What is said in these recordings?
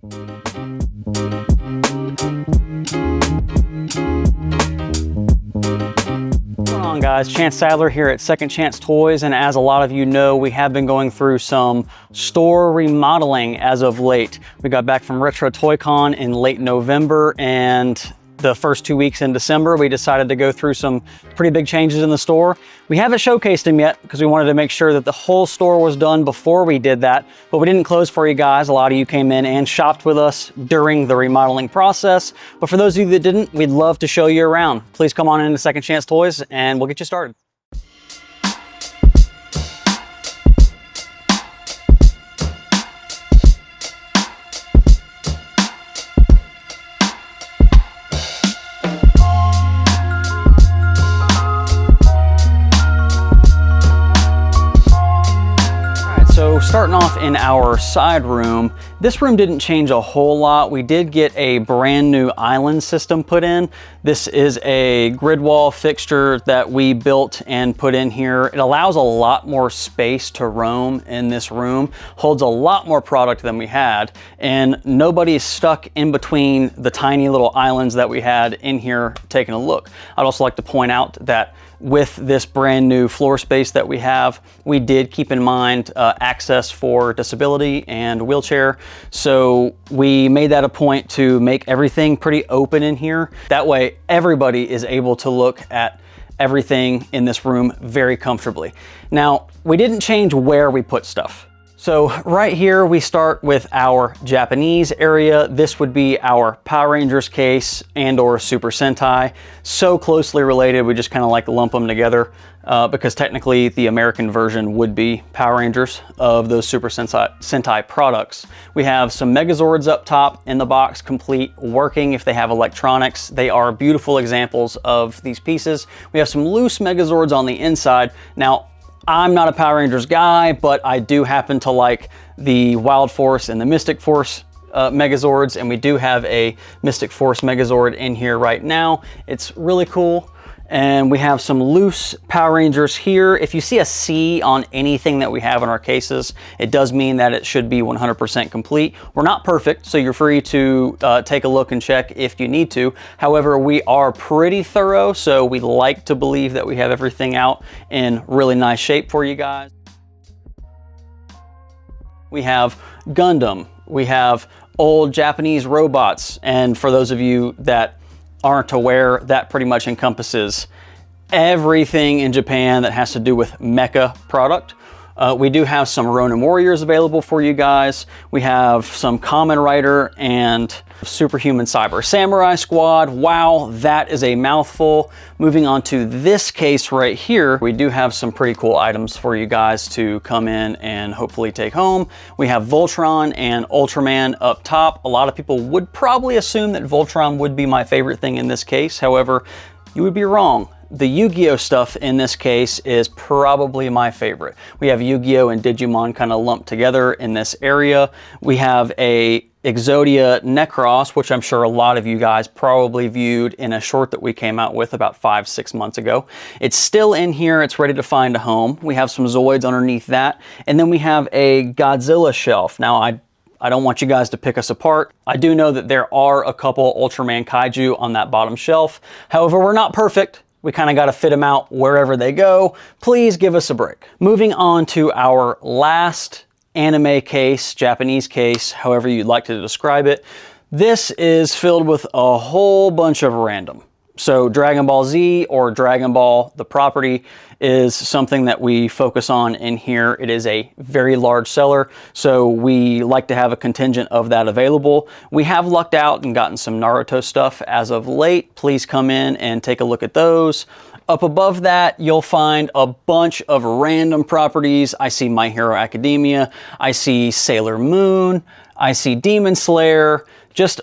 What's going on, guys? Chance Sadler here at Second Chance Toys, and as a lot of you know, we have been going through some store remodeling as of late. We got back from Retro Toy Con in late November, and the first 2 weeks in December, we decided to go through some pretty big changes in the store. We haven't showcased them yet because we wanted to make sure that the whole store was done before we did that, but we didn't close for you guys. A lot of you came in and shopped with us during the remodeling process. But for those of you that didn't, we'd love to show you around. Please come on into Second Chance Toys and we'll get you started. Starting off in our side room, this room didn't change a whole lot. We did get a brand new island system put in. This is a grid wall fixture that we built and put in here. It allows a lot more space to roam in this room, holds a lot more product than we had, and nobody's stuck in between the tiny little islands that we had in here taking a look. I'd also like to point out that with this brand new floor space that we have, we did keep in mind access for disability and wheelchair. So we made that a point to make everything pretty open in here. That way everybody is able to look at everything in this room very comfortably. Now, we didn't change where we put stuff. So right here, we start with our Japanese area. This would be our Power Rangers case and or Super Sentai. So closely related, we just kind of like lump them together because technically the American version would be Power Rangers of those Super Sentai products. We have some Megazords up top in the box, complete, working if they have electronics. They are beautiful examples of these pieces. We have some loose Megazords on the inside. Now, I'm not a Power Rangers guy, but I do happen to like the Wild Force and the Mystic Force Megazords, and we do have a Mystic Force Megazord in here right now. It's really cool. And we have some loose Power Rangers here. If you see a C on anything that we have in our cases, it does mean that it should be 100% complete. We're not perfect, so you're free to take a look and check if you need to. However, we are pretty thorough, so we like to believe that we have everything out in really nice shape for you guys. We have Gundam. We have old Japanese robots. And for those of you that aren't aware, that pretty much encompasses everything in Japan that has to do with Mecha product. We do have some Ronin Warriors available for you guys. We have some Kamen Rider and Superhuman Cyber Samurai Squad. Wow, that is a mouthful. Moving on to this case right here, we do have some pretty cool items for you guys to come in and hopefully take home. We have Voltron and Ultraman up top. A lot of people would probably assume that Voltron would be my favorite thing in this case. However, you would be wrong. The Yu-Gi-Oh stuff in this case is probably my favorite. We have Yu-Gi-Oh and Digimon kind of lumped together in this area. We have a Exodia Necros, which I'm sure a lot of you guys probably viewed in a short that we came out with about 5-6 months ago. It's still in here, it's ready to find a home. We have some Zoids underneath that. And then we have a Godzilla shelf. Now, I don't want you guys to pick us apart. I do know that there are a couple Ultraman Kaiju on that bottom shelf. However, we're not perfect. We kind of got to fit them out wherever they go. Please give us a break. Moving on to our last anime case, Japanese case, however you'd like to describe it. This is filled with a whole bunch of random. So Dragon Ball Z or Dragon Ball, the property, is something that we focus on in here. It is a very large seller, so we like to have a contingent of that available. We have lucked out and gotten some Naruto stuff as of late. Please come in and take a look at those. Up above that, you'll find a bunch of random properties. I see My Hero Academia, I see Sailor Moon, I see Demon Slayer, just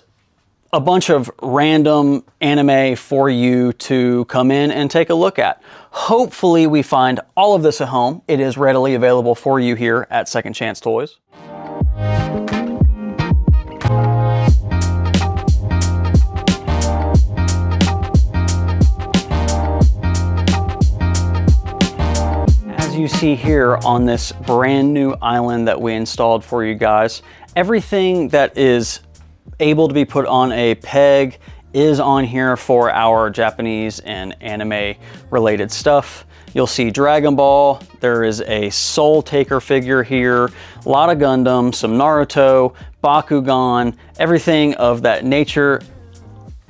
a bunch of random anime for you to come in and take a look at. Hopefully we find all of this at home. It is readily available for you here at Second Chance Toys. As you see here on this brand new island that we installed for you guys, everything that is able to be put on a peg is on here for our Japanese and anime related stuff. You'll see Dragon Ball, there is a Soul Taker figure here, a lot of Gundam, some Naruto, Bakugan, everything of that nature.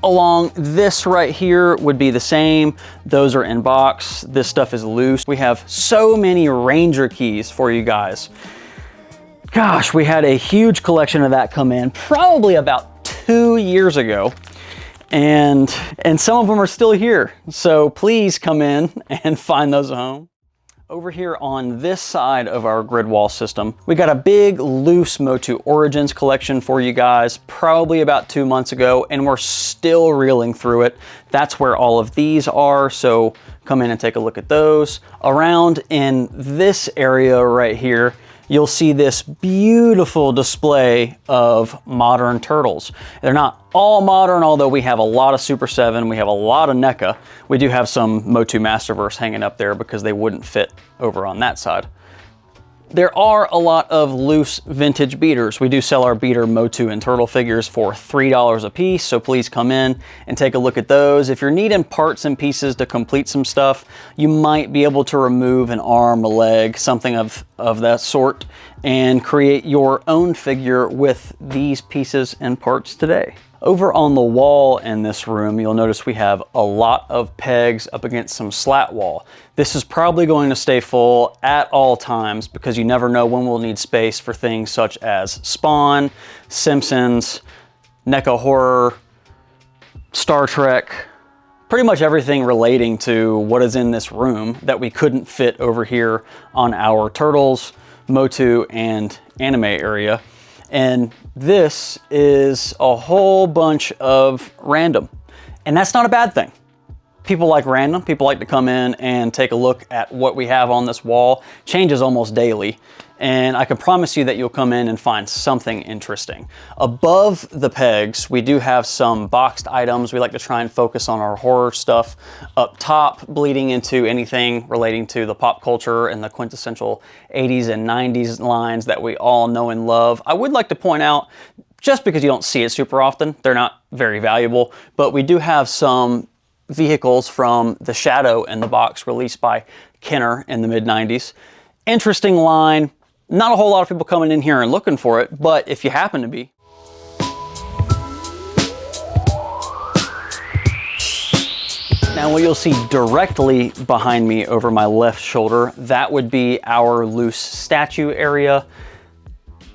Along this right here would be the same. Those are in box. This stuff is loose. We have so many Ranger keys for you guys. Gosh, we had a huge collection of that come in probably about 2 years ago. And some of them are still here. So please come in and find those a home. Over here on this side of our grid wall system, we got a big loose MOTU Origins collection for you guys, probably about 2 months ago, and we're still reeling through it. That's where all of these are, so come in and take a look at those. Around in this area right here, you'll see this beautiful display of modern turtles. They're not all modern, although we have a lot of Super 7, we have a lot of NECA. We do have some MOTU Masterverse hanging up there because they wouldn't fit over on that side. There are a lot of loose vintage beaters. We do sell our beater MOTU and turtle figures for $3 a piece, so please come in and take a look at those. If you're needing parts and pieces to complete some stuff, you might be able to remove an arm, a leg, something of that sort, and create your own figure with these pieces and parts today. Over on the wall in this room, you'll notice we have a lot of pegs up against some slat wall. This is probably going to stay full at all times because you never know when we'll need space for things such as Spawn, Simpsons, NECA Horror, Star Trek, pretty much everything relating to what is in this room that we couldn't fit over here on our Turtles, MOTU, and anime area. And this is a whole bunch of random. And that's not a bad thing. People like random. People like to come in and take a look at what we have on this wall. Changes almost daily. And I can promise you that you'll come in and find something interesting. Above the pegs, we do have some boxed items. We like to try and focus on our horror stuff up top, bleeding into anything relating to the pop culture and the quintessential 80s and 90s lines that we all know and love. I would like to point out, just because you don't see it super often, they're not very valuable, but we do have some vehicles from the Shadow in the box released by Kenner in the mid-90s. Interesting line. Not a whole lot of people coming in here and looking for it, but if you happen to be. Now what you'll see directly behind me over my left shoulder, that would be our loose statue area.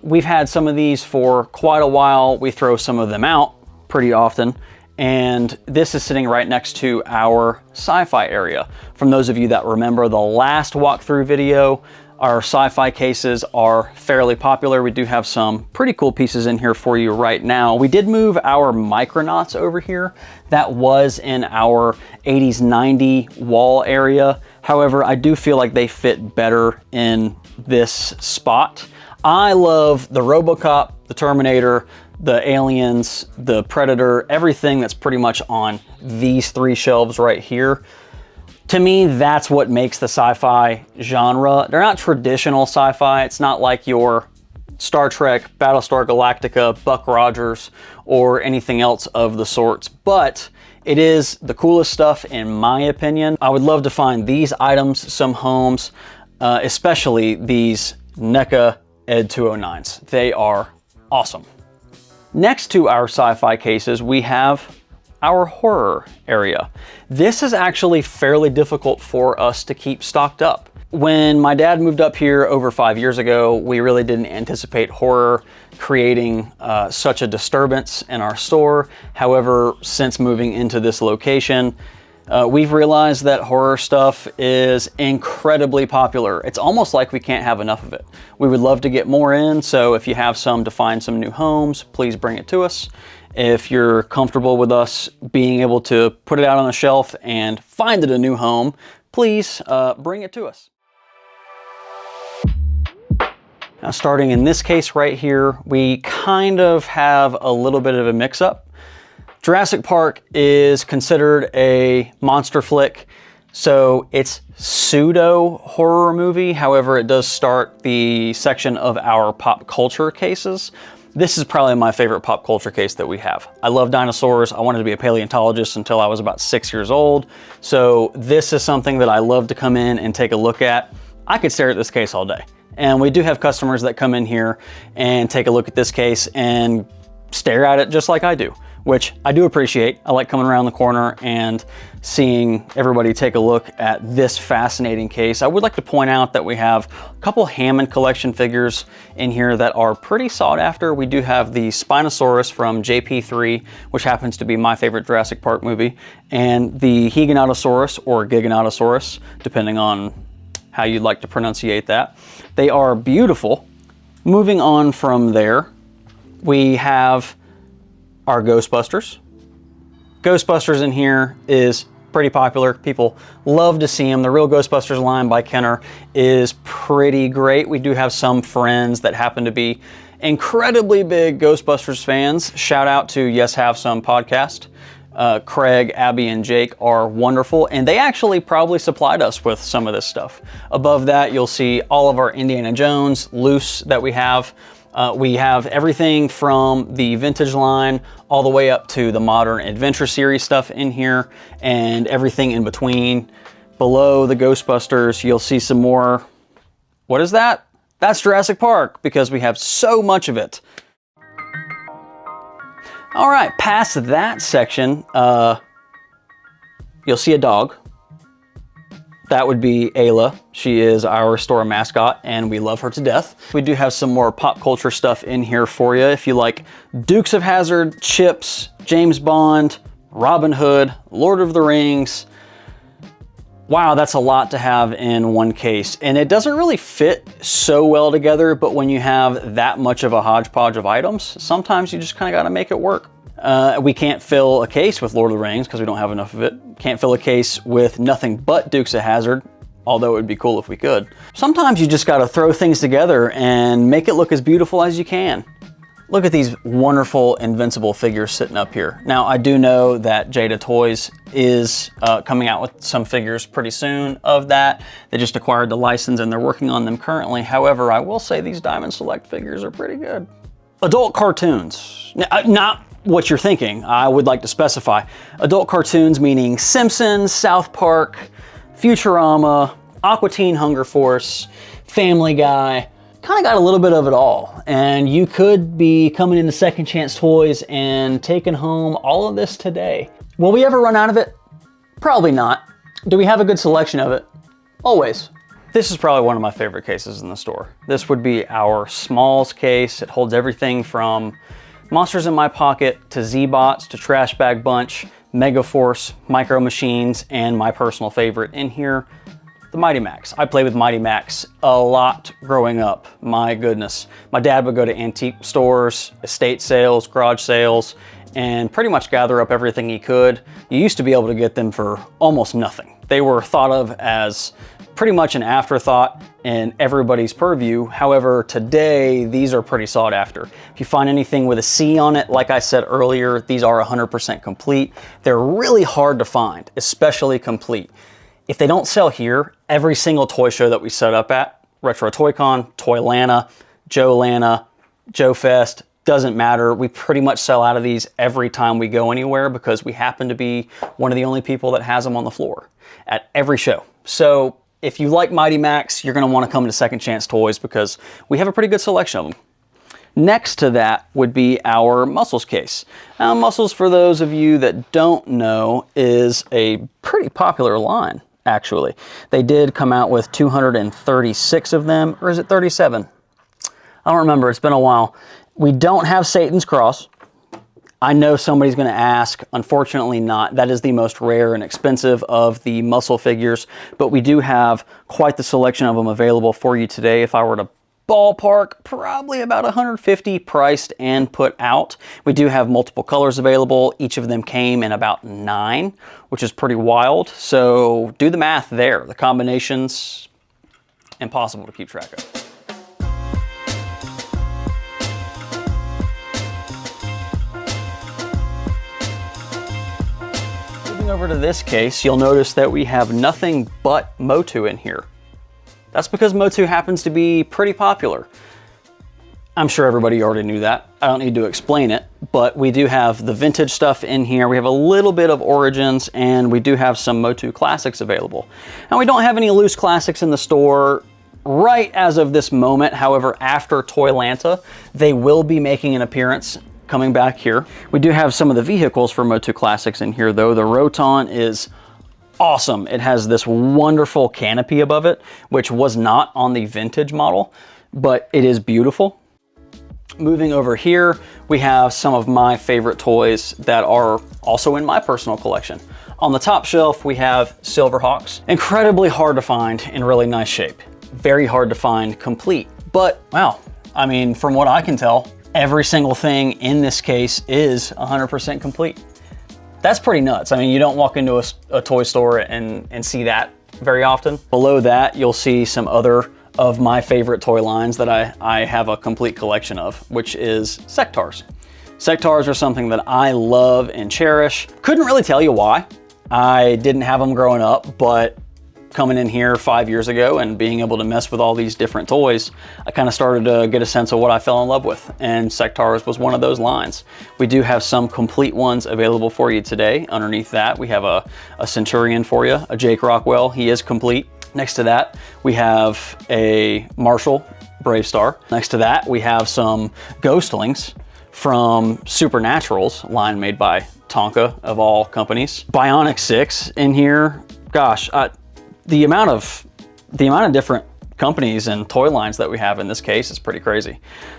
We've had some of these for quite a while. We throw some of them out pretty often. And this is sitting right next to our Sci-Fi area. From those of you that remember the last walkthrough video, our Sci-Fi cases are fairly popular. We do have some pretty cool pieces in here for you right now. We did move our Micronauts over here. That was in our 80s, 90 wall area. However, I do feel like they fit better in this spot. I love the Robocop, the Terminator, the Aliens, the Predator, everything that's pretty much on these three shelves right here. To me, that's what makes the sci-fi genre. They're not traditional sci-fi. It's not like your Star Trek, Battlestar Galactica, Buck Rogers, or anything else of the sorts, but it is the coolest stuff in my opinion. I would love to find these items some homes, especially these NECA Ed 209s. They are awesome. Next to our sci-fi cases, we have our horror area. This is actually fairly difficult for us to keep stocked up. When my dad moved up here over 5 years ago, we really didn't anticipate horror creating such a disturbance in our store. However, since moving into this location, we've realized that horror stuff is incredibly popular. It's almost like we can't have enough of it. We would love to get more in, so if you have some to find some new homes, please bring it to us. If you're comfortable with us being able to put it out on the shelf and find it a new home, please bring it to us. Now, starting in this case right here, we kind of have a little bit of a mix-up. Jurassic Park is considered a monster flick, so it's pseudo horror movie. However, it does start the section of our pop culture cases. This is probably my favorite pop culture case that we have. I love dinosaurs. I wanted to be a paleontologist until I was about 6 years old. So this is something that I love to come in and take a look at. I could stare at this case all day. And we do have customers that come in here and take a look at this case and stare at it just like I do, which I do appreciate. I like coming around the corner and seeing everybody take a look at this fascinating case. I would like to point out that we have a couple Hammond collection figures in here that are pretty sought after. We do have the Spinosaurus from JP3, which happens to be my favorite Jurassic Park movie, and the Giganotosaurus or Giganotosaurus, depending on how you'd like to pronunciate that. They are beautiful. Moving on from there, we have our Ghostbusters. Ghostbusters in here is pretty popular. People love to see them. The Real Ghostbusters line by Kenner is pretty great. We do have some friends that happen to be incredibly big Ghostbusters fans. Shout out to Yes Have Some podcast. Craig, Abby, and Jake are wonderful, and they actually probably supplied us with some of this stuff. Above that, you'll see all of our Indiana Jones loose that we have. We have everything from the vintage line all the way up to the modern adventure series stuff in here, and everything in between. Below the Ghostbusters, you'll see some more. What is that? That's Jurassic Park, because we have so much of it. All right, past that section, you'll see a dog. That would be Ayla. She is our store mascot, and we love her to death. We do have some more pop culture stuff in here for you. If you like Dukes of Hazzard, Chips, James Bond, Robin Hood, Lord of the Rings. Wow, that's a lot to have in one case. And it doesn't really fit so well together, but when you have that much of a hodgepodge of items, sometimes you just kind of got to make it work. We can't fill a case with Lord of the Rings because we don't have enough of it. Can't fill a case with nothing but Dukes of Hazzard, although it would be cool if we could. Sometimes you just got to throw things together and make it look as beautiful as you can. Look at these wonderful Invincible figures sitting up here. Now, I do know that Jada Toys is coming out with some figures pretty soon of that. They just acquired the license and they're working on them currently. However, I will say these Diamond Select figures are pretty good. Adult cartoons. Not what you're thinking. I would like to specify. Adult cartoons meaning Simpsons, South Park, Futurama, Aqua Teen Hunger Force, Family Guy. Kind of got a little bit of it all, and you could be coming into Second Chance Toys and taking home all of this today. Will we ever run out of it? Probably not. Do we have a good selection of it? Always. This is probably one of my favorite cases in the store. This would be our Smalls case. It holds everything from Monsters in My Pocket to Z-Bots to Trash Bag Bunch, Megaforce, Micro Machines, and my personal favorite in here, the Mighty Max. I played with Mighty Max a lot growing up. My goodness. My dad would go to antique stores, estate sales, garage sales, and pretty much gather up everything he could. You used to be able to get them for almost nothing. They were thought of as pretty much an afterthought in everybody's purview. However, today, these are pretty sought after. If you find anything with a C on it, like I said earlier, these are 100% complete. They're really hard to find, especially complete. If they don't sell here, every single toy show that we set up at, Retro Toy Con, Toylanta, Joe Lana, Joe Fest, doesn't matter. We pretty much sell out of these every time we go anywhere because we happen to be one of the only people that has them on the floor at every show. So if you like Mighty Max, you're gonna wanna come to Second Chance Toys because we have a pretty good selection of them. Next to that would be our Muscles case. Now, Muscles, for those of you that don't know, is a pretty popular line. Actually, they did come out with 236 of them, or is it 37? I don't remember, it's been a while. We don't have Satan's Cross. I know somebody's gonna ask, unfortunately not. That is the most rare and expensive of the muscle figures, but we do have quite the selection of them available for you today. If I were to ballpark, probably about 150 priced and put out. We do have multiple colors available. Each of them came in about 9, which is pretty wild. So do the math there. The combinations, impossible to keep track of. Moving over to this case, you'll notice that we have nothing but MOTU in here. That's because MOTU happens to be pretty popular. I'm sure everybody already knew that. I don't need to explain it, but we do have the vintage stuff in here. We have a little bit of Origins, and we do have some MOTU classics available. Now, we don't have any loose classics in the store right as of this moment. However, after Toylanta, they will be making an appearance coming back here. We do have some of the vehicles for MOTU classics in here, though. The Roton is awesome. It has this wonderful canopy above it, which was not on the vintage model, but it is beautiful. Moving over here, we have some of my favorite toys that are also in my personal collection. On the top shelf, we have SilverHawks. Incredibly hard to find in really nice shape. Very hard to find complete. But, wow, I mean, from what I can tell, every single thing in this case is 100% complete. That's pretty nuts. I mean, you don't walk into a toy store and see that very often. Below that, you'll see some other of my favorite toy lines that I have a complete collection of, which is Sectaurs. Sectaurs are something that I love and cherish. Couldn't really tell you why. I didn't have them growing up, but coming in here 5 years ago and being able to mess with all these different toys, I kind of started to get a sense of what I fell in love with, and Sectaurs was one of those lines. We do have some complete ones available for you today. Underneath that, we have a Centurion for you, a Jake Rockwell. He is complete. Next to that, we have a Marshall Brave Star. Next to that, we have some Ghostlings from Supernaturals, line made by Tonka of all companies. Bionic 6 in here. Gosh, the amount of different companies and toy lines that we have in this case is pretty crazy.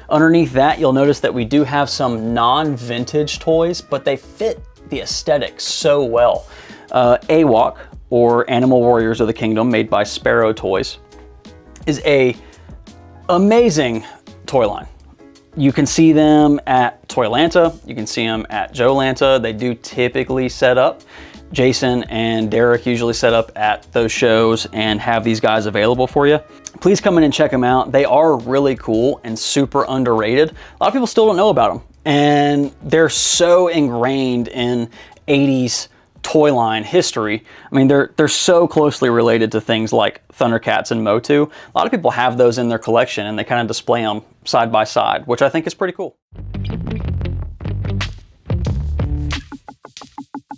Underneath that, you'll notice that we do have some non-vintage toys, but they fit the aesthetic so well. AWOC, or Animal Warriors of the Kingdom, made by Sparrow Toys, is a amazing toy line. You can see them at Toylanta, you can see them at Joelanta. They do typically set up. Jason and Derek usually set up at those shows and have these guys available for you. Please come in and check them out. They are really cool and super underrated. A lot of people still don't know about them, and they're so ingrained in 80s toy line history. I mean, they're so closely related to things like Thundercats and MOTU. A lot of people have those in their collection, and they kind of display them side by side, which I think is pretty cool.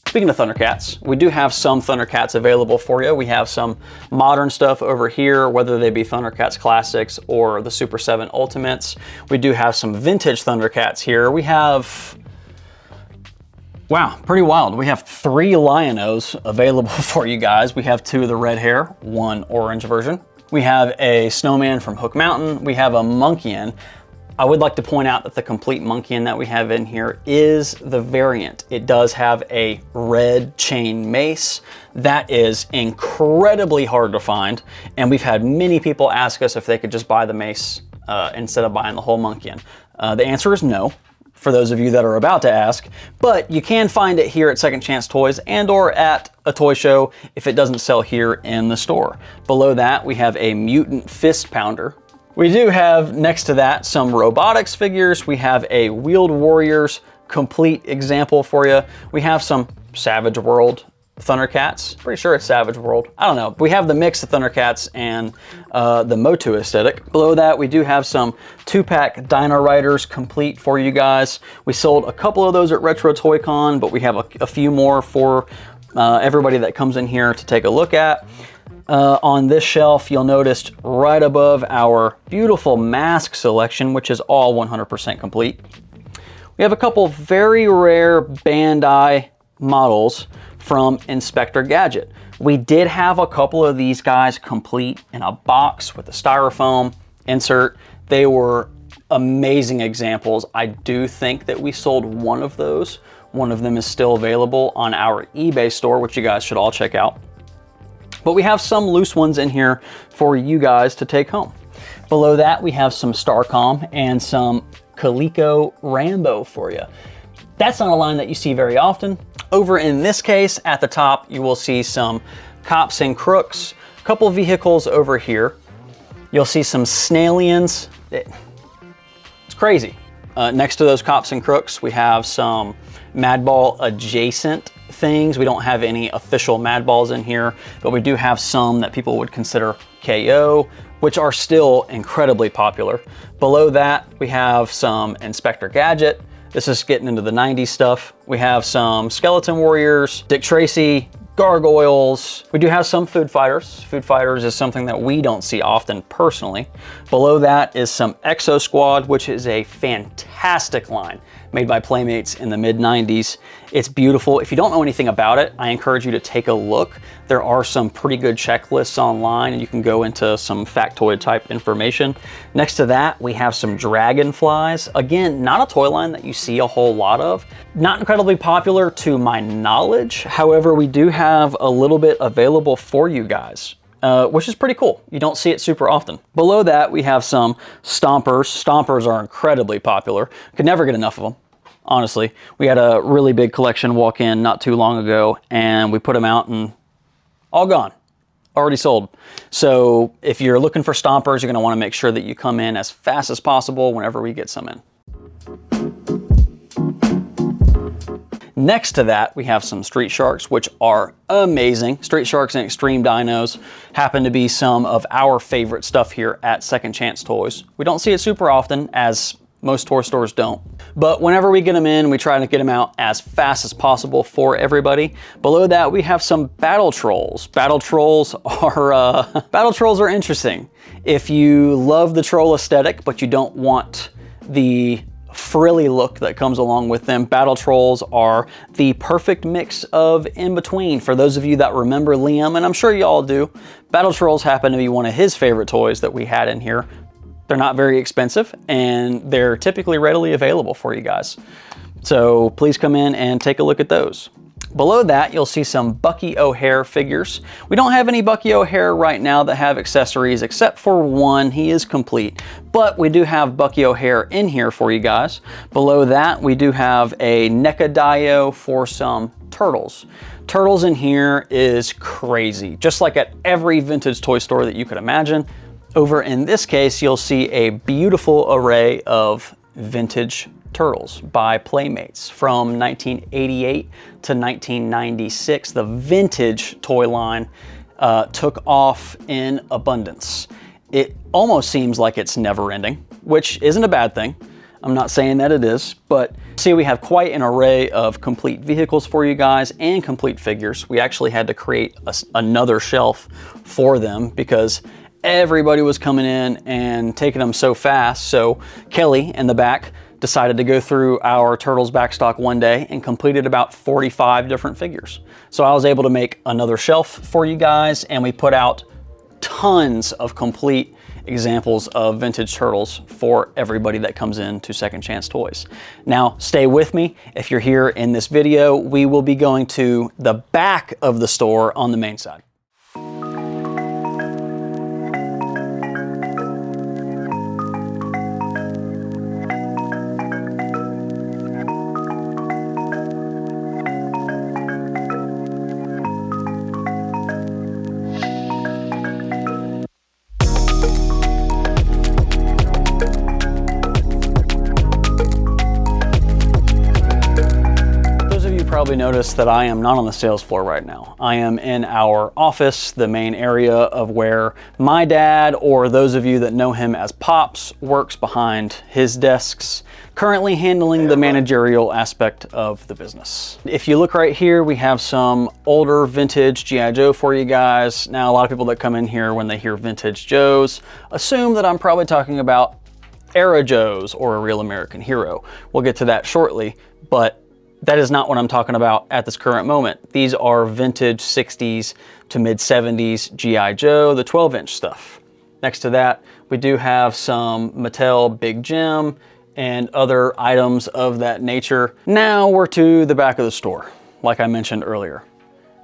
Speaking of Thundercats, we do have some Thundercats available for you. We have some modern stuff over here, whether they be Thundercats Classics or the Super 7 Ultimates. We do have some vintage Thundercats here. We have, wow, pretty wild. We have 3 Lion-Os available for you guys. We have 2 of the red hair, 1 orange version. We have a snowman from Hook Mountain. We have a Monkeyan. I would like to point out that the complete Monkeyan that we have in here is the variant. It does have a red chain mace. That is incredibly hard to find, and we've had many people ask us if they could just buy the mace instead of buying the whole Monkeyan. The answer is no, for those of you that are about to ask, but you can find it here at Second Chance Toys and or at a toy show if it doesn't sell here in the store. Below that, we have a Mutant Fist Pounder. We do have, next to that, some robotics figures. We have a Wheeled Warriors complete example for you. We have some Savage World Thundercats. Pretty sure it's Savage World. I don't know. We have the mix of Thundercats and the MOTU aesthetic. Below that, we do have some 2-pack Dino Riders complete for you guys. We sold a couple of those at Retro Toy Con, but we have a few more for everybody that comes in here to take a look at. On this shelf, you'll notice right above our beautiful mask selection, which is all 100% complete. We have a couple very rare Bandai models from Inspector Gadget. We did have a couple of these guys complete in a box with a styrofoam insert. They were amazing examples. I do think that we sold one of those. One of them is still available on our eBay store, which you guys should all check out. But we have some loose ones in here for you guys to take home. Below that, we have some Starcom and some Coleco Rambo for you. That's not a line that you see very often. Over in this case, at the top, you will see some Cops and Crooks, a couple vehicles over here. You'll see some Snailians. It's crazy. Next to those Cops and Crooks, we have some Madball adjacent things. We don't have any official Madballs in here, but we do have some that people would consider KO which are still incredibly popular. Below that, we have some Inspector Gadget. This is getting into the 90s stuff. We have some Skeleton Warriors, Dick Tracy, Gargoyles. We do have some Food Fighters. Food Fighters is something that we don't see often personally. Below that is some Exo Squad, which is a fantastic line made by Playmates in the mid-90s. It's beautiful. If you don't know anything about it, I encourage you to take a look. There are some pretty good checklists online, and you can go into some factoid type information. Next to that, we have some Dragonflies. Again, not a toy line that you see a whole lot of. Not incredibly popular to my knowledge. However, we do have a little bit available for you guys. Which is pretty cool. You don't see it super often. Below that, we have some Stompers. Stompers are incredibly popular. Could never get enough of them, honestly. We had a really big collection walk in not too long ago, and we put them out and all gone. Already sold. So if you're looking for Stompers, you're gonna wanna make sure that you come in as fast as possible whenever we get some in. Next to that, we have some Street Sharks, which are amazing. Street Sharks and Extreme Dinos happen to be some of our favorite stuff here at Second Chance Toys. We don't see it super often, as most toy stores don't. But whenever we get them in, we try to get them out as fast as possible for everybody. Below that, we have some Battle Trolls. Battle Trolls are interesting. If you love the troll aesthetic, but you don't want the frilly look that comes along with them, Battle Trolls are the perfect mix of in between. For those of you that remember Liam, and I'm sure you all do, Battle Trolls happen to be one of his favorite toys that we had in here. They're not very expensive, and they're typically readily available for you guys. So please come in and take a look at those. Below that, you'll see some Bucky O'Hare figures. We don't have any Bucky O'Hare right now that have accessories, except for one. He is complete, but we do have Bucky O'Hare in here for you guys. Below that, we do have a NECA Dio for some Turtles. Turtles in here is crazy, just like at every vintage toy store that you could imagine. Over in this case, you'll see a beautiful array of vintage Turtles by Playmates from 1988 to 1996. The vintage toy line took off in abundance. It almost seems like it's never ending, which isn't a bad thing. I'm not saying that it is, but see, we have quite an array of complete vehicles for you guys and complete figures. We actually had to create another shelf for them because everybody was coming in and taking them so fast. So Kelly in the back decided to go through our Turtles backstock one day and completed about 45 different figures. So I was able to make another shelf for you guys, and we put out tons of complete examples of vintage Turtles for everybody that comes in to Second Chance Toys. Now, stay with me. If you're here in this video, we will be going to the back of the store on the main side. Probably noticed that I am not on the sales floor right now. I am in our office, the main area of where my dad, or those of you that know him as Pops, works behind his desks, currently handling the managerial aspect of the business. If you look right here, we have some older vintage G.I. Joe for you guys. Now, a lot of people that come in here when they hear vintage Joes assume that I'm probably talking about ARAH Joes or a Real American Hero. We'll get to that shortly, but that is not what I'm talking about at this current moment. These are vintage 60s to mid 70s G.I. Joe, the 12-inch stuff. Next to that, we do have some Mattel Big Jim and other items of that nature. Now we're to the back of the store, like I mentioned earlier.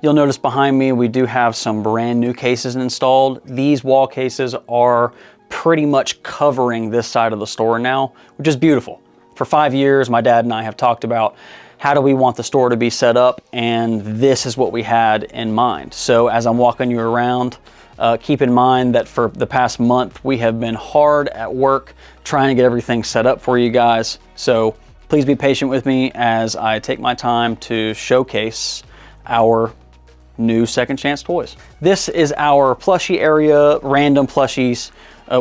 You'll notice behind me, we do have some brand new cases installed. These wall cases are pretty much covering this side of the store now, which is beautiful. For 5 years, my dad and I have talked about how do we want the store to be set up, and this is what we had in mind. So as I'm walking you around, keep in mind that for the past month, we have been hard at work trying to get everything set up for you guys. So please be patient with me as I take my time to showcase our new Second Chance toys. This is our plushie area, random plushies.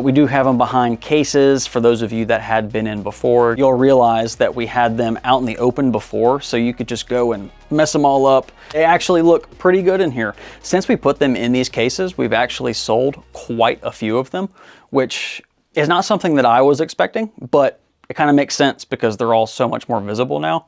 We do have them behind cases. For those of you that had been in before, you'll realize that we had them out in the open before, so you could just go and mess them all up. They actually look pretty good in here. Since we put them in these cases, we've actually sold quite a few of them, which is not something that I was expecting, but it kind of makes sense because they're all so much more visible now.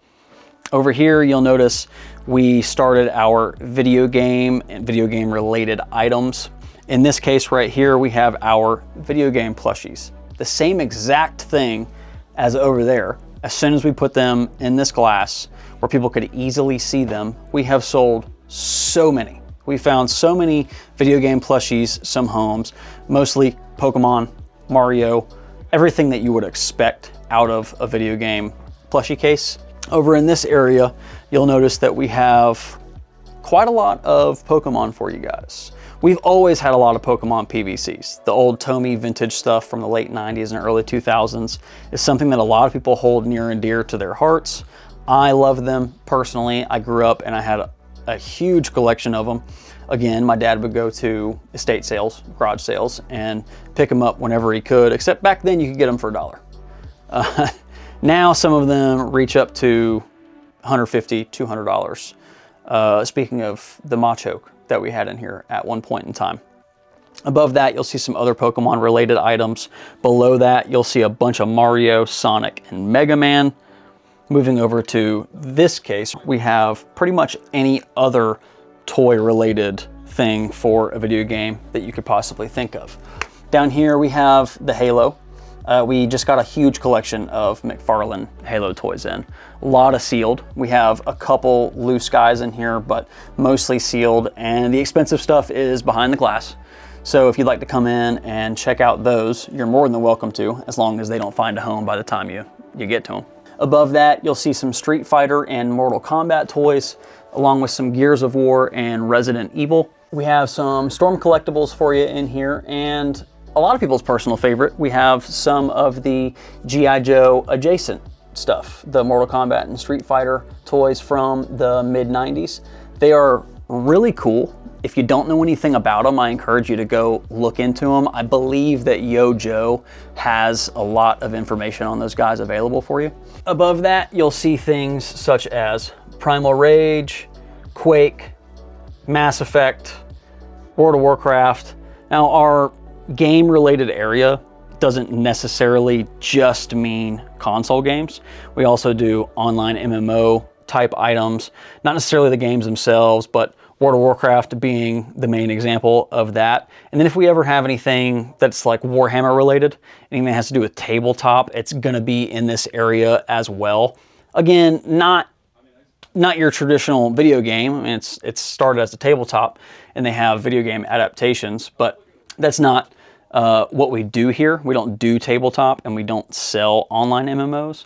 Over here, you'll notice we started our video game and video game related items. In this case right here, we have our video game plushies. The same exact thing as over there. As soon as we put them in this glass where people could easily see them, we have sold so many. We found so many video game plushies, some homes, mostly Pokemon, Mario, everything that you would expect out of a video game plushie case. Over in this area, you'll notice that we have quite a lot of Pokemon for you guys. We've always had a lot of Pokemon PVCs. The old Tomy vintage stuff from the late 90s and early 2000s is something that a lot of people hold near and dear to their hearts. I love them personally. I grew up and I had a huge collection of them. Again, my dad would go to estate sales, garage sales, and pick them up whenever he could, except back then you could get them for $1. Now some of them reach up to $150, $200. Speaking of the MOTU that we had in here at one point in time. Above that, you'll see some other Pokemon related items. Below that, you'll see a bunch of Mario, Sonic, and Mega Man. Moving over to this case, we have pretty much any other toy related thing for a video game that you could possibly think of. Down here, we have the Halo. We just got a huge collection of McFarlane Halo toys in. A lot of sealed. We have a couple loose guys in here, but mostly sealed, and the expensive stuff is behind the glass. So if you'd like to come in and check out those, you're more than welcome to, as long as they don't find a home by the time you get to them. Above that, you'll see some Street Fighter and Mortal Kombat toys, along with some Gears of War and Resident Evil. We have some Storm collectibles for you in here, and a lot of people's personal favorite, we have some of the G.I. Joe adjacent stuff, the Mortal Kombat and Street Fighter toys from the mid-90s. They are really cool. If you don't know anything about them, I encourage you to go look into them. I believe that Yo Joe has a lot of information on those guys available for you. Above that, you'll see things such as Primal Rage, Quake, Mass Effect, World of Warcraft. Now, our game-related area doesn't necessarily just mean console games. We also do online MMO type items, not necessarily the games themselves, but World of Warcraft being the main example of that. And then if we ever have anything that's like Warhammer related, anything that has to do with tabletop, it's gonna be in this area as well. Again, not your traditional video game. I mean, it's started as a tabletop and they have video game adaptations, but that's not what we do here. We don't do tabletop and we don't sell online MMOs,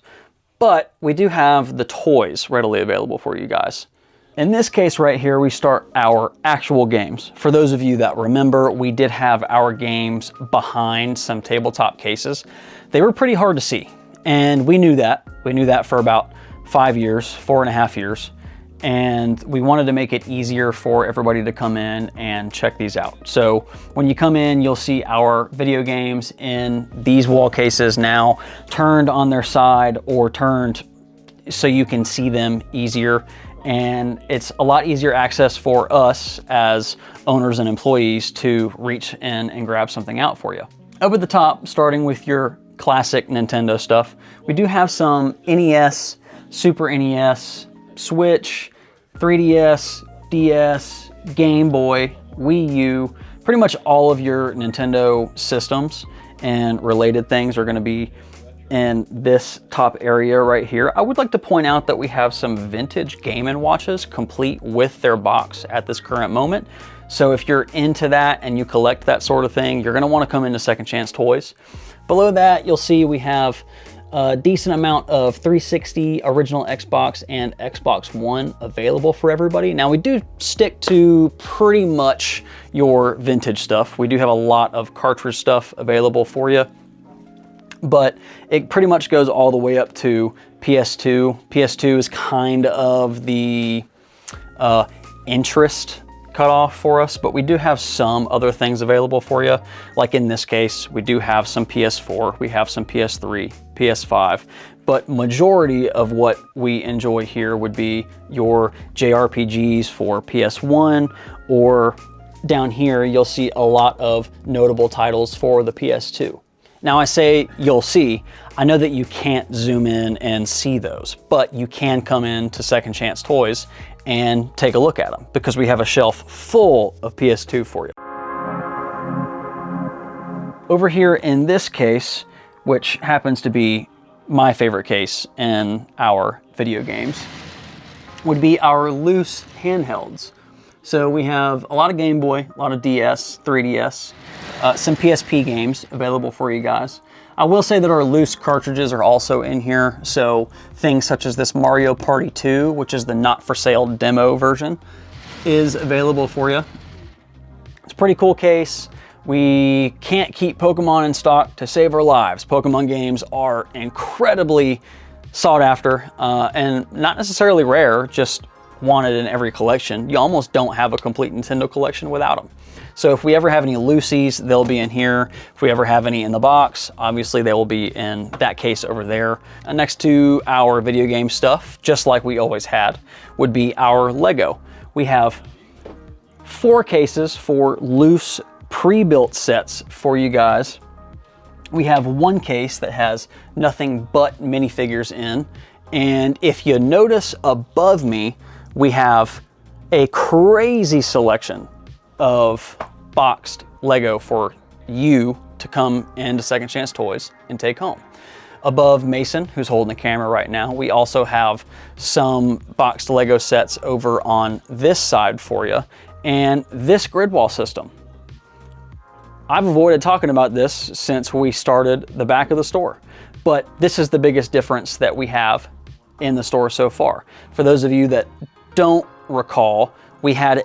but we do have the toys readily available for you guys. In this case right here, we start our actual games. For those of you that remember, we did have our games behind some tabletop cases. They were pretty hard to see, and we knew that. We knew that for about 5 years, 4.5 years. And we wanted to make it easier for everybody to come in and check these out. So when you come in, you'll see our video games in these wall cases now turned on their side or turned so you can see them easier. And it's a lot easier access for us as owners and employees to reach in and grab something out for you. Up at the top, starting with your classic Nintendo stuff, we do have some NES, Super NES, Switch, 3DS, DS, Game Boy, Wii U, pretty much all of your Nintendo systems and related things are going to be in this top area right here. I would like to point out that we have some vintage Game & Watches complete with their box at this current moment. So if you're into that and you collect that sort of thing, you're going to want to come into Second Chance Toys. Below that, you'll see we have a decent amount of 360, original Xbox, and Xbox One available for everybody. Now, we do stick to pretty much your vintage stuff. We do have a lot of cartridge stuff available for you, but it pretty much goes all the way up to PS2. PS2 is kind of the interest cutoff for us, but we do have some other things available for you. Like in this case, we do have some PS4, we have some PS3, PS5, but majority of what we enjoy here would be your JRPGs for PS1, or down here you'll see a lot of notable titles for the PS2. Now I say you'll see, I know that you can't zoom in and see those, but you can come in to Second Chance Toys and take a look at them, because we have a shelf full of PS2 for you. Over here in this case, which happens to be my favorite case in our video games, would be our loose handhelds. So we have a lot of Game Boy, a lot of DS, 3DS, some PSP games available for you guys. I will say that our loose cartridges are also in here, so things such as this Mario Party 2, which is the not for sale demo version, is available for you. It's a pretty cool case. We can't keep Pokemon in stock to save our lives. Pokemon games are incredibly sought after and not necessarily rare, just wanted in every collection. You almost don't have a complete Nintendo collection without them. So if we ever have any loosies, they'll be in here. If we ever have any in the box, obviously they will be in that case over there. Next to our video game stuff, just like we always had, would be our Lego. We have 4 cases for loose pre-built sets for you guys. We have 1 case that has nothing but minifigures in. And if you notice above me, we have a crazy selection of boxed Lego for you to come into Second Chance Toys and take home. Above Mason, who's holding the camera right now, we also have some boxed Lego sets over on this side for you, and this grid wall system. I've avoided talking about this since we started the back of the store, but this is the biggest difference that we have in the store so far. For those of you that don't recall, we had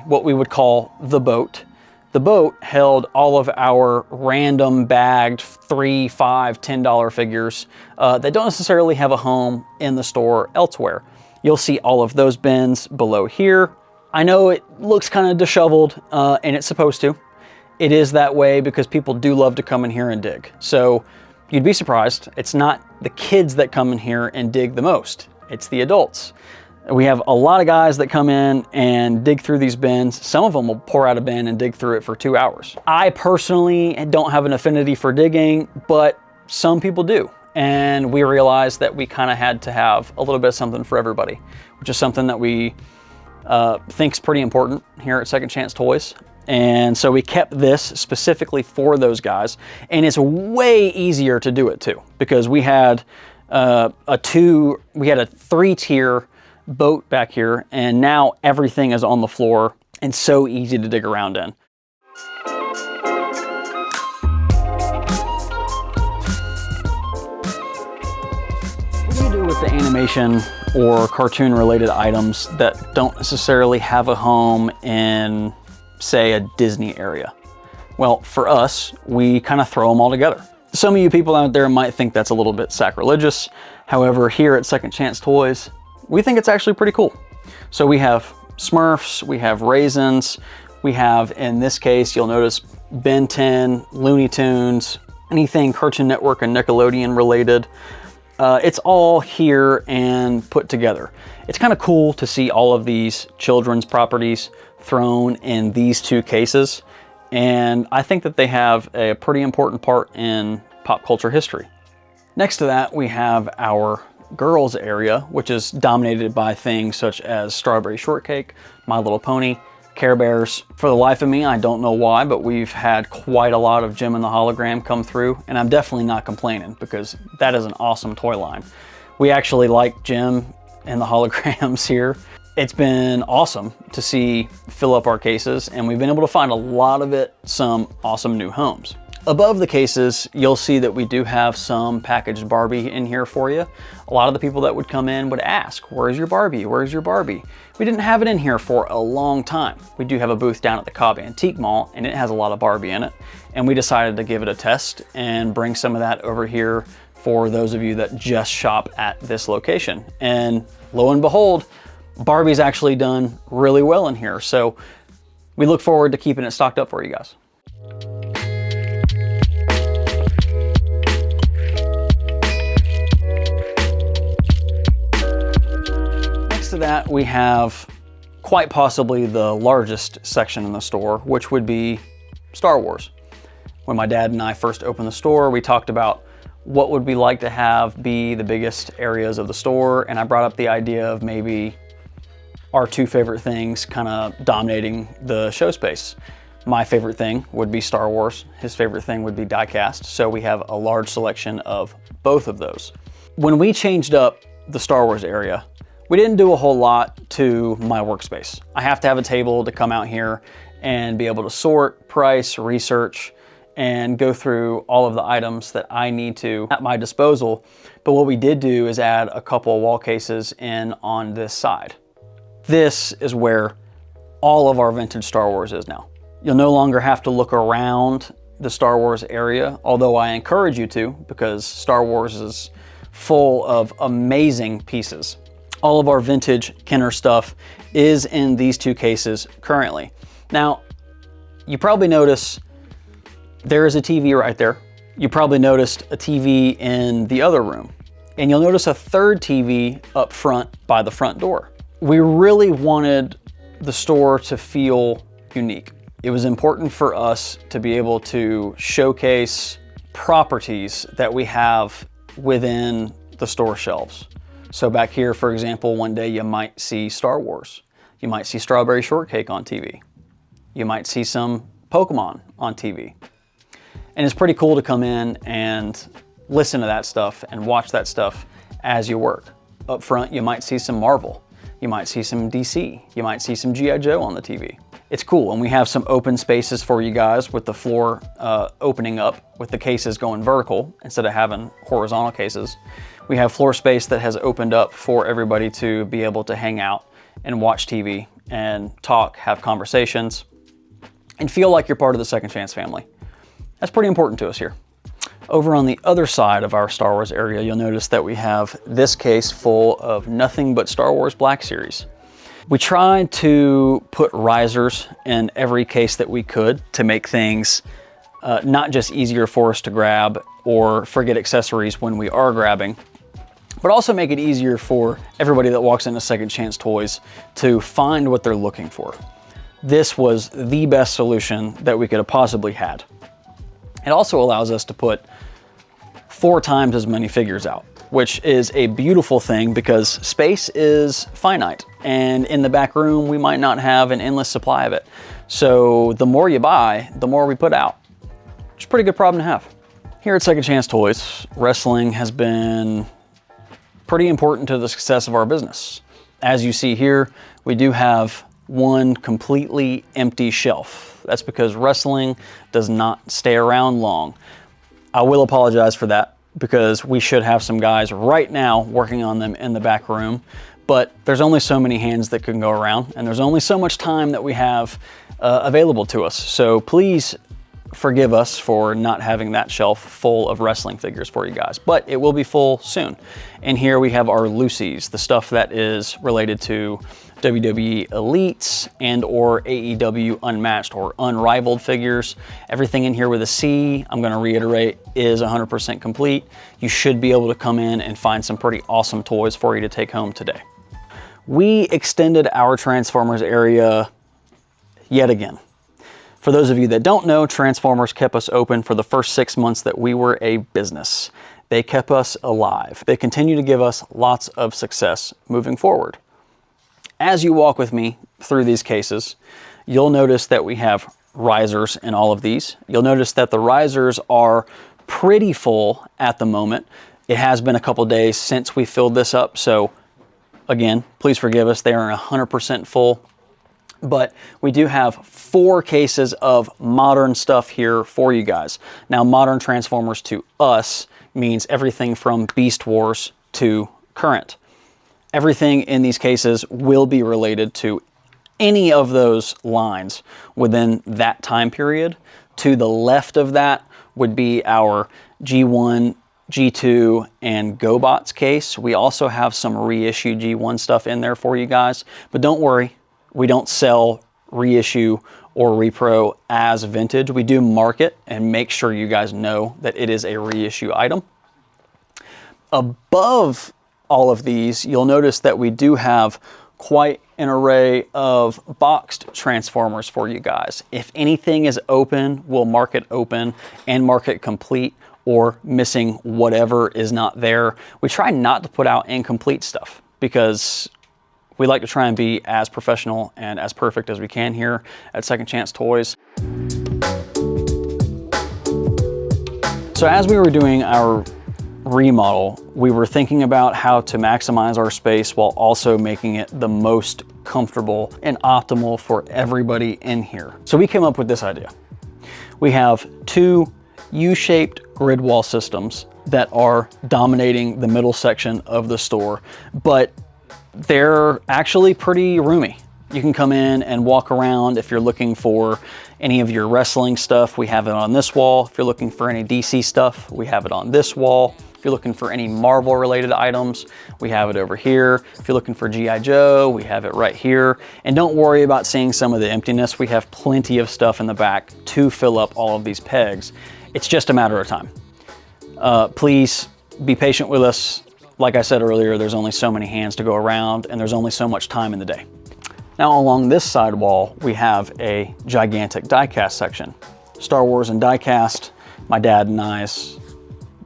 what we would call the boat. The boat held all of our random bagged $3, $5, $10 figures that don't necessarily have a home in the store elsewhere. You'll see all of those bins below here. I know it looks kind of disheveled, and it's supposed to. It is that way because people do love to come in here and dig. So you'd be surprised, it's not the kids that come in here and dig the most, it's the adults. We have a lot of guys that come in and dig through these bins. Some of them will pour out a bin and dig through it for 2 hours. I personally don't have an affinity for digging, but some people do. And we realized that we kind of had to have a little bit of something for everybody, which is something that we think is pretty important here at Second Chance Toys. And so we kept this specifically for those guys. And it's way easier to do it too, because we had a 3-tier boat back here, and now everything is on the floor and so easy to dig around in. What do you do with the animation or cartoon related items that don't necessarily have a home in, say, a Disney area? Well, for us, we kind of throw them all together. Some of you people out there might think that's a little bit sacrilegious. However, here at Second Chance Toys, we think it's actually pretty cool. So we have Smurfs, we have Raisins, we have, in this case, you'll notice Ben 10, Looney Tunes, anything Cartoon Network and Nickelodeon related. It's all here and put together. It's kind of cool to see all of these children's properties thrown in these 2 cases. And I think that they have a pretty important part in pop culture history. Next to that, we have our girls area, which is dominated by things such as Strawberry Shortcake, My Little Pony, Care Bears. For the life of me, I don't know why, but we've had quite a lot of Jim and the Hologram come through, and I'm definitely not complaining because that is an awesome toy line. We actually like Jim and the Holograms here. It's been awesome to see fill up our cases, and we've been able to find a lot of it some awesome new homes. Above the cases, you'll see that we do have some packaged Barbie in here for you. A lot of the people that would come in would ask, where's your Barbie? Where's your Barbie? We didn't have it in here for a long time. We do have a booth down at the Cobb Antique Mall, and it has a lot of Barbie in it. And we decided to give it a test and bring some of that over here for those of you that just shop at this location. And lo and behold, Barbie's actually done really well in here. So We look forward to keeping it stocked up for you guys. Next to that, we have quite possibly the largest section in the store, which would be Star Wars. When my dad and I first opened the store, we talked about what would we like to have be the biggest areas of the store, and I brought up the idea of maybe our two favorite things kind of dominating the show space. My favorite thing would be Star Wars. His favorite thing would be Diecast. So we have a large selection of both of those. When we changed up the Star Wars area, we didn't do a whole lot to my workspace. I have to have a table to come out here and be able to sort, price, research, and go through all of the items that I need to at my disposal. But what we did do is add a couple of wall cases in on this side. This is where all of our vintage Star Wars is now. You'll no longer have to look around the Star Wars area, although I encourage you to, because Star Wars is full of amazing pieces. All of our vintage Kenner stuff is in these two cases currently. Now, you probably notice there is a TV right there. You probably noticed a TV in the other room. And you'll notice a third TV up front by the front door. We really wanted the store to feel unique. It was important for us to be able to showcase properties that we have within the store shelves. So back here, for example, one day you might see Star Wars. You might see Strawberry Shortcake on TV. You might see some Pokemon on TV. And it's pretty cool to come in and listen to that stuff and watch that stuff as you work. Up front, you might see some Marvel. You might see some DC. You might see some G.I. Joe on the TV. It's cool, and we have some open spaces for you guys with the floor opening up with the cases going vertical instead of having horizontal cases. We have floor space that has opened up for everybody to be able to hang out and watch TV and talk, have conversations, and feel like you're part of the Second Chance family. That's pretty important to us here. Over on the other side of our Star Wars area, you'll notice that we have this case full of nothing but Star Wars Black Series. We tried to put risers in every case that we could to make things not just easier for us to grab or forget accessories when we are grabbing, but also make it easier for everybody that walks into Second Chance Toys to find what they're looking for. This was the best solution that we could have possibly had. It also allows us to put 4 times as many figures out, which is a beautiful thing because space is finite. And in the back room, we might not have an endless supply of it. So the more you buy, the more we put out. It's a pretty good problem to have. Here at Second Chance Toys, wrestling has been pretty important to the success of our business. As you see here, we do have one completely empty shelf. That's because wrestling does not stay around long. I will apologize for that because we should have some guys right now working on them in the back room, but there's only so many hands that can go around and there's only so much time that we have available to us. So please forgive us for not having that shelf full of wrestling figures for you guys, but it will be full soon. And here we have our Lucy's, the stuff that is related to WWE Elites and or AEW Unmatched or Unrivaled figures. Everything in here with a C, I'm gonna reiterate, is 100% complete. You should be able to come in and find some pretty awesome toys for you to take home today. We extended our Transformers area yet again. For those of you that don't know, Transformers kept us open for the first 6 months that we were a business. They kept us alive. They continue to give us lots of success moving forward. As you walk with me through these cases, you'll notice that we have risers in all of these. You'll notice that the risers are pretty full at the moment. It has been a couple days since we filled this up, so again, please forgive us. They are 100% full. But we do have 4 cases of modern stuff here for you guys. Now, modern Transformers to us means everything from Beast Wars to current. Everything in these cases will be related to any of those lines within that time period. To the left of that would be our G1, G2, and GoBots case. We also have some reissue G1 stuff in there for you guys, but don't worry. We don't sell, reissue, or repro as vintage. We do mark it and make sure you guys know that it is a reissue item. Above all of these, you'll notice that we do have quite an array of boxed Transformers for you guys. If anything is open, we'll mark it open and mark it complete or missing whatever is not there. We try not to put out incomplete stuff because we like to try and be as professional and as perfect as we can here at Second Chance Toys. So as we were doing our remodel, we were thinking about how to maximize our space while also making it the most comfortable and optimal for everybody in here. So we came up with this idea. We have two U-shaped grid wall systems that are dominating the middle section of the store, but they're actually pretty roomy. You can come in and walk around. If you're looking for any of your wrestling stuff, we have it on this wall. If you're looking for any DC stuff, we have it on this wall. If you're looking for any Marvel related items, we have it over here. If you're looking for G.I. Joe, we have it right here. And don't worry about seeing some of the emptiness. We have plenty of stuff in the back to fill up all of these pegs. It's just a matter of time. Please be patient with us. Like I said earlier, there's only so many hands to go around and there's only so much time in the day. Now along this side wall, we have a gigantic diecast section. Star Wars and diecast, my dad and I's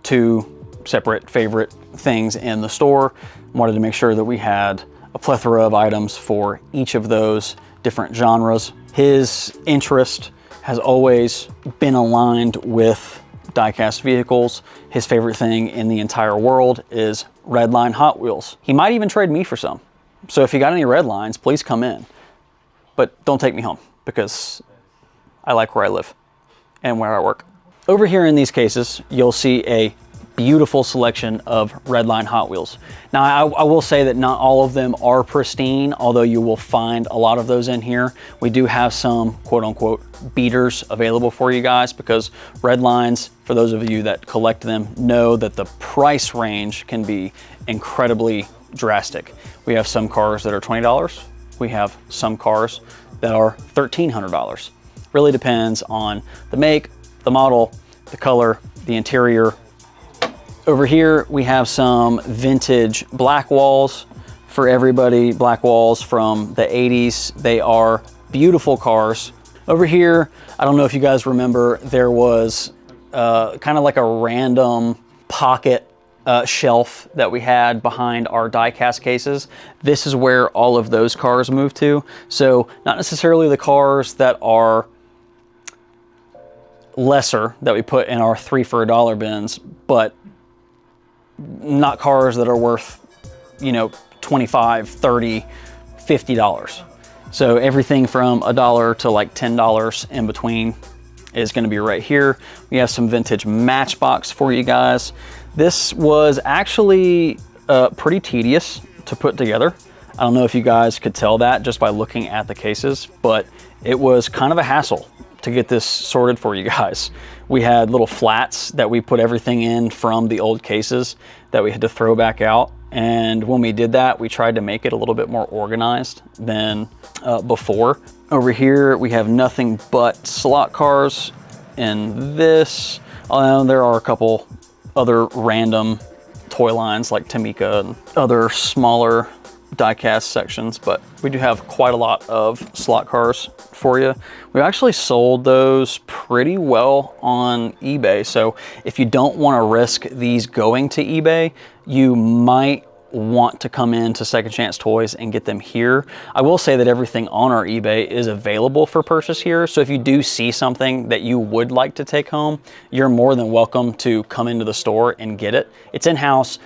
two separate favorite things in the store. Wanted to make sure that we had a plethora of items for each of those different genres. His interest has always been aligned with diecast vehicles. His favorite thing in the entire world is Redline Hot Wheels. He might even trade me for some. So if you got any Redlines, please come in. But don't take me home because I like where I live and where I work. Over here in these cases, you'll see a beautiful selection of Redline Hot Wheels. Now, I will say that not all of them are pristine, although you will find a lot of those in here. We do have some quote unquote beaters available for you guys because Redlines, for those of you that collect them, know that the price range can be incredibly drastic. We have some cars that are $20. We have some cars that are $1,300. Really depends on the make, the model, the color, the interior. Over here, we have some vintage black walls for everybody. Black walls from the 80s. They are beautiful cars. Over here, I don't know if you guys remember, there was kind of like a random pocket shelf that we had behind our diecast cases. This is where all of those cars move to. So not necessarily the cars that are lesser that we put in our 3 for $1 bins, but not cars that are worth, you know, $25, $30, $50. So everything from $1 to like $10 in between is going to be right here. We have some vintage Matchbox for you guys. This was actually pretty tedious to put together. I don't know if you guys could tell that just by looking at the cases, but it was kind of a hassle to get this sorted for you guys. We had little flats that we put everything in from the old cases that we had to throw back out. And when we did that, we tried to make it a little bit more organized than before. Over here, we have nothing but slot cars in this. There are a couple other random toy lines like Tamika and other smaller diecast sections, but we do have quite a lot of slot cars for you. We actually sold those pretty well on eBay. So if you don't want to risk these going to eBay, you might want to come into Second Chance Toys and get them here. I will say that everything on our eBay is available for purchase here. So if you do see something that you would like to take home, you're more than welcome to come into the store and get it. It's in-house.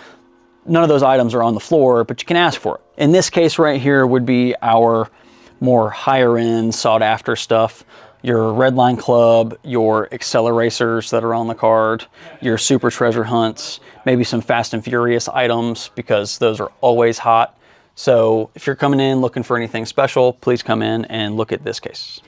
None of those items are on the floor, but you can ask for it. In this case right here would be our more higher end sought after stuff. Your Redline Club, your Acceleracers that are on the card, your Super Treasure Hunts, maybe some Fast and Furious items because those are always hot. So if you're coming in looking for anything special, please come in and look at this case.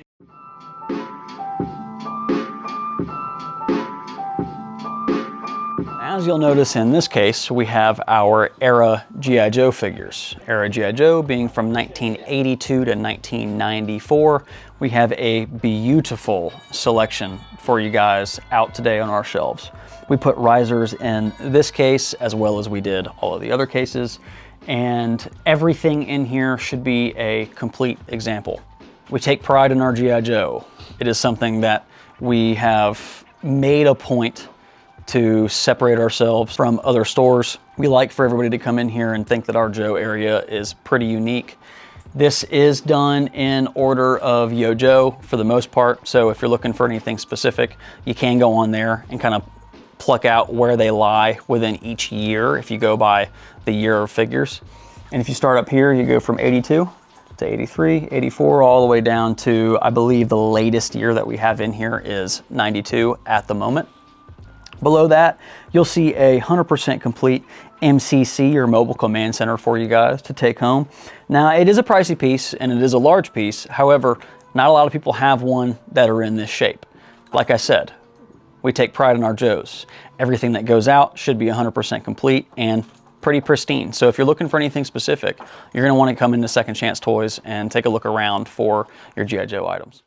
As As you'll notice in this case, we have our ARAH G.I. Joe figures. ARAH G.I. Joe being from 1982 to 1994. We have a beautiful selection for you guys out today on our shelves. We put risers in this case as well as we did all of the other cases, and everything in here should be a complete example. We take pride in our G.I. Joe. It is something that we have made a point to separate ourselves from other stores. We like for everybody to come in here and think that our Joe area is pretty unique. This is done in order of Yo Joe for the most part, so if you're looking for anything specific, you can go on there and kind of pluck out where they lie within each year if you go by the year of figures. And if you start up here, you go from 82 to 83, 84, all the way down to, I believe the latest year that we have in here is 92 at the moment. Below that, you'll see a 100% complete MCC or Mobile Command Center for you guys to take home. Now, it is a pricey piece and it is a large piece. However, not a lot of people have one that are in this shape. Like I said, we take pride in our Joes. Everything that goes out should be 100% complete and pretty pristine. So if you're looking for anything specific, you're gonna wanna come into Second Chance Toys and take a look around for your G.I. Joe items.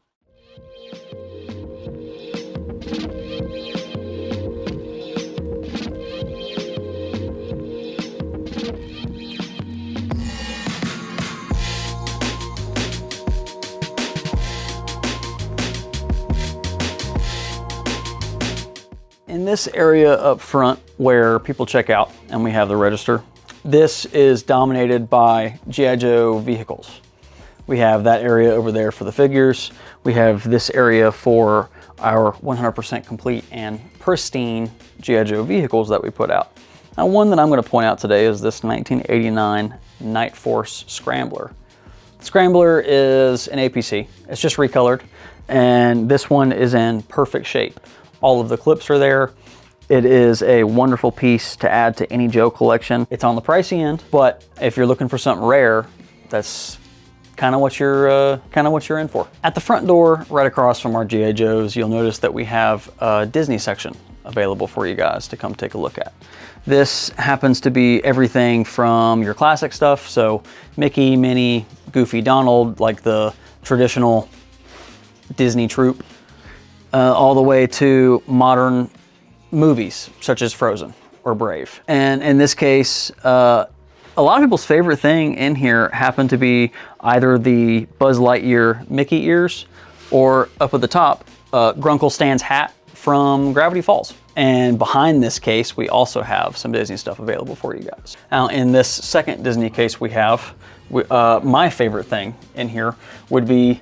In this area up front where people check out and we have the register, this is dominated by G.I. Joe vehicles. We have that area over there for the figures. We have this area for our 100% complete and pristine G.I. Joe vehicles that we put out. Now, one that I'm going to point out today is this 1989 Night Force Scrambler. Scrambler is an APC. It's just recolored, and this one is in perfect shape. All of the clips are there. It is a wonderful piece to add to any Joe collection. It's on the pricey end, but if you're looking for something rare, that's kind of what you're in for. At the front door, right across from our G.I. Joes, you'll notice that we have a Disney section available for you guys to come take a look at. This happens to be everything from your classic stuff, so Mickey, Minnie, Goofy, Donald, like the traditional Disney troupe, all the way to modern movies such as Frozen or Brave. And in this case, a lot of people's favorite thing in here happened to be either the Buzz Lightyear Mickey ears or up at the top, Grunkle Stan's hat from Gravity Falls. And behind this case, we also have some Disney stuff available for you guys. Now, in this second Disney case we have, my favorite thing in here would be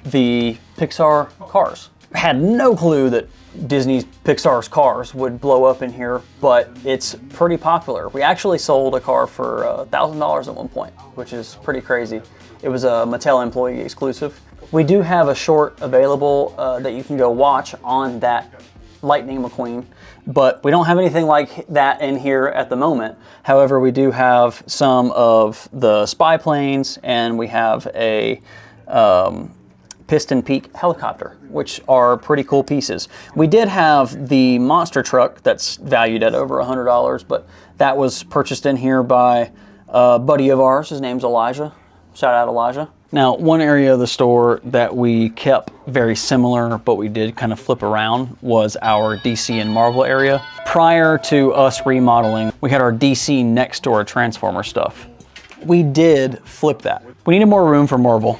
the Pixar Cars. I had no clue that Disney's Pixar's Cars would blow up in here, but it's pretty popular. We actually sold a car for $1,000 at one point, which is pretty crazy. It was a Mattel employee exclusive. We do have a short available that you can go watch on that Lightning McQueen, but we don't have anything like that in here at the moment. However, we do have some of the spy planes, and we have a Piston Peak helicopter, which are pretty cool pieces. We did have the monster truck that's valued at over $100, but that was purchased in here by a buddy of ours. His name's Elijah. Shout out Elijah. Now, one area of the store that we kept very similar, but we did kind of flip around, was our DC and Marvel area. Prior to us remodeling, we had our DC next to our Transformer stuff. We did flip that. We needed more room for Marvel,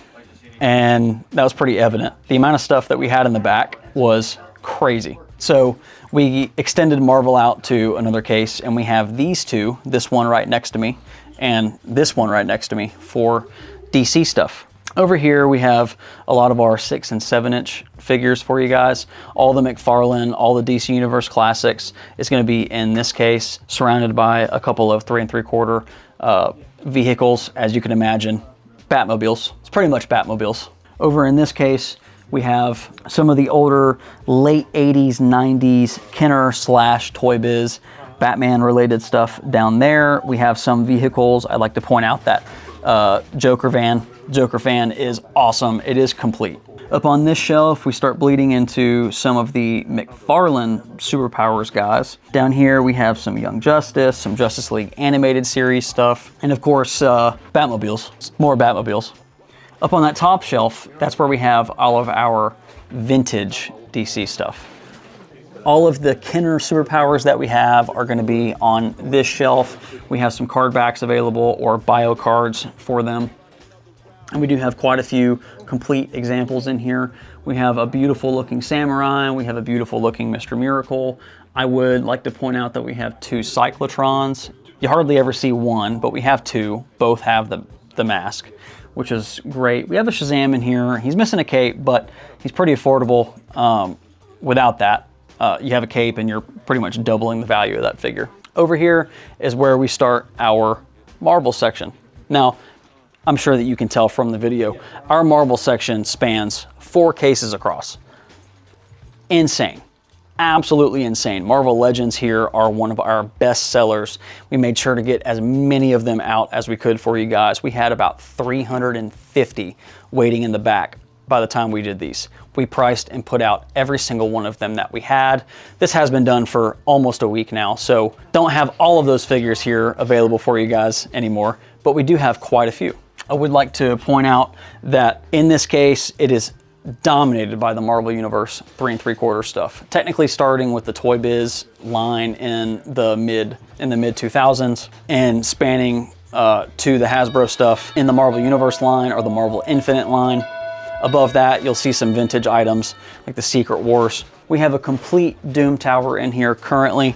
and that was pretty evident. The amount of stuff that we had in the back was crazy. So we extended Marvel out to another case, and we have these two, this one right next to me, and this one right next to me for DC stuff. Over here we have a lot of our 6 and 7 inch figures for you guys. All the McFarlane, all the DC Universe classics is going to be in this case, surrounded by a couple of 3 3/4 vehicles, as you can imagine. Batmobiles. It's pretty much Batmobiles. Over in this case, we have some of the older late 80s, 90s Kenner / Toy Biz Batman related stuff down there. We have some vehicles. I'd like to point out that Joker van is awesome. It is complete. Up on this shelf, we start bleeding into some of the McFarlane Superpowers guys. Down here, we have some Young Justice, some Justice League animated series stuff, and of course, Batmobiles, more Batmobiles. Up on that top shelf, that's where we have all of our vintage DC stuff. All of the Kenner Superpowers that we have are going to be on this shelf. We have some card backs available or bio cards for them. And we do have quite a few complete examples in here. We have a beautiful looking Samurai. We have a beautiful looking Mr. Miracle. I would like to point out that we have 2 Cyclotrons. You hardly ever see one, but we have 2. Both have the mask, which is great. We have a Shazam in here. He's missing a cape, but he's pretty affordable without that. You have a cape and you're pretty much doubling the value of that figure. Over here is where we start our Marvel section. Now, I'm sure that you can tell from the video, our Marvel section spans 4 cases across. Insane. Absolutely insane. Marvel Legends here are one of our best sellers. We made sure to get as many of them out as we could for you guys. We had about 350 waiting in the back by the time we did these. We priced and put out every single one of them that we had. This has been done for almost a week now, so don't have all of those figures here available for you guys anymore, but we do have quite a few. I would like to point out that in this case, it is dominated by the Marvel Universe 3 3/4 stuff. Technically starting with the Toy Biz line in the mid 2000s and spanning to the Hasbro stuff in the Marvel Universe line or the Marvel Infinite line. Above that, you'll see some vintage items like the Secret Wars. We have a complete Doom Tower in here currently.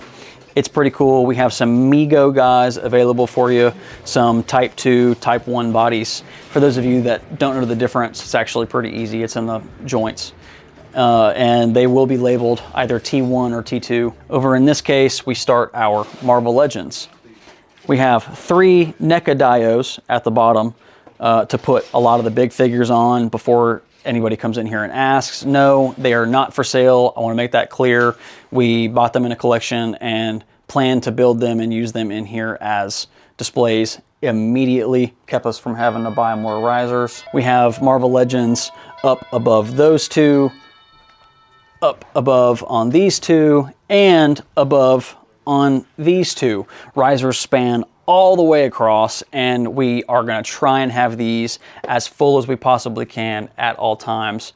It's pretty cool. We have some Mego guys available for you, some Type 2, Type 1 bodies. For those of you that don't know the difference, it's actually pretty easy. It's in the joints. And they will be labeled either T1 or T2. Over in this case, we start our Marvel Legends. We have 3 NECA dios at the bottom to put a lot of the big figures on before anybody comes in here and asks. No, they are not for sale. I want to make that clear. We bought them in a collection and plan to build them and use them in here as displays immediately. Kept us from having to buy more risers. We have Marvel Legends up above those 2, up above on these 2, and above on these 2. Risers span all the way across, and we are going to try and have these as full as we possibly can at all times.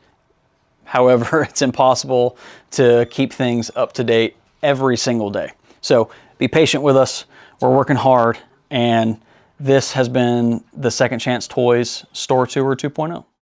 However, it's impossible to keep things up to date every single day. So be patient with us. We're working hard, and this has been the Second Chance Toys Store Tour 2.0.